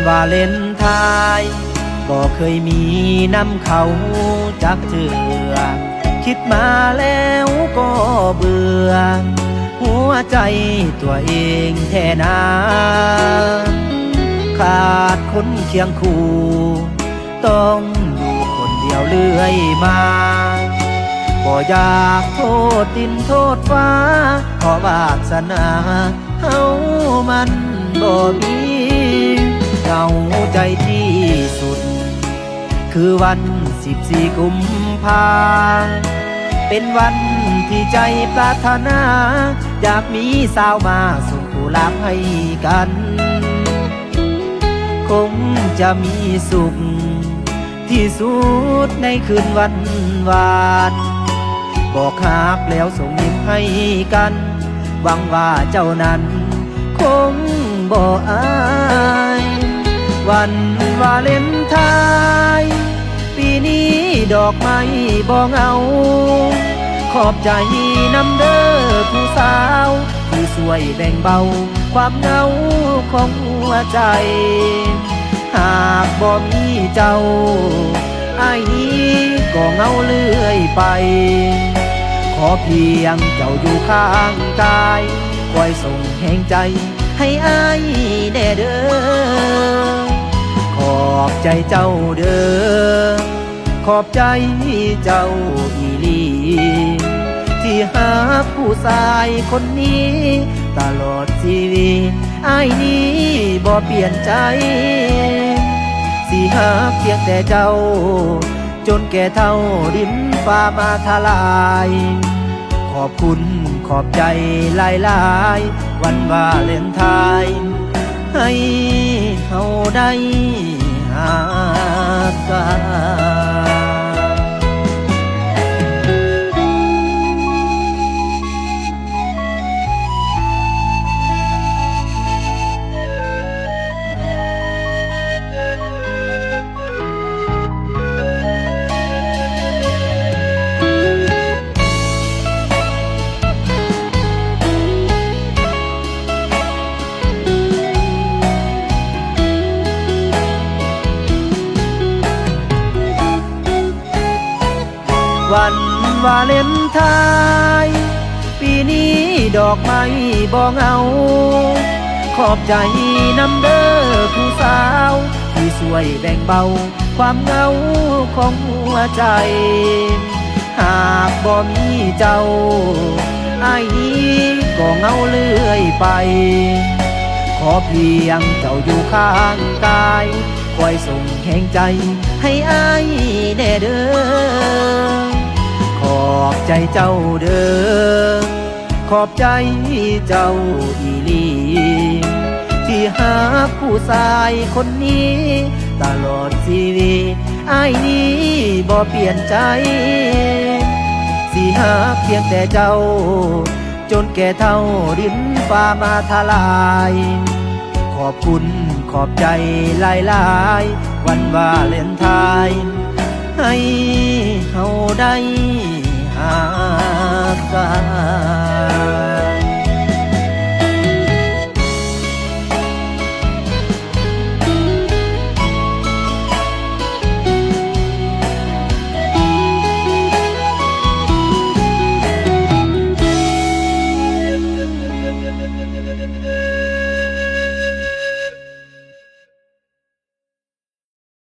วาเลนไทน์บ่เคยมีน้ำเขาจักเจือคิดมาแล้วก็เบื่อหัวใจตัวเองแท้นาขาดคนเคียงคู่ต้องอยู่คนเดียวเรื่อยมาบ่อยากโทษดินโทษฟ้าเพราะวาสนาเฮามันบ่มีเหงาใจที่สุดคือวัน14 กุมภาเป็นวันที่ใจปรารถนาอยากมีสาวมาส่งกุหลาบให้กันคงจะมีสุขที่สุดในคืนวันวานบอกหักแล้วส่งยิ้มให้กันหวังว่าเจ้านั้นคงบ่อายวันวาเลนไทน์ปีนี้ดอกไม้บ่เหงาขอบใจนำเด้อผู้สาวที่ช่วยแบ่งเบาความเหงาของหัวใจหากบ่มีเจ้าอ้ายนี้ก็เหงาเรื่อยไปขอเพียงเจ้าอยู่ข้างกายคอยส่งแห่งใจให้อ้ายแน่เด้อขอบใจเจ้าเด้อขอบใจเจ้าอีหลีที่หาผู้ชายคนนี้ตลอดชีวิตอ้ายนี้บ่เปลี่ยนใจสิหาเพียงแต่เจ้าจนแก่เท่าดินฟ้ามาทลายขอบคุณขอบใจหลายๆวันวาเลนไทน์ให้เฮาได้หากันวันวาเลนไทน์ปีนี้ดอกไม้บ่เหงาขอบใจนำเด้อผู้สาวที่ช่วยแบ่งเบาความเหงาของหัวใจหากบ่มีเจ้าอ้ายนี้ก็เหงาเรื่อยไปขอเพียงเจ้าอยู่ข้างกายคอยส่งแห่งใจให้อ้ายแน่เด้อขอบใจเจ้าเด้อขอบใจเจ้าอีหลีที่หาผู้ชายคนนี้ตลอดชีวิตอ้ายนี้บ่เปลี่ยนใจสิหาเพียงแต่เจ้าจนแก่เท่าดินฟ้ามาทลายขอบคุณขอบใจหลายๆวันวาเลนไทน์ให้เฮาได้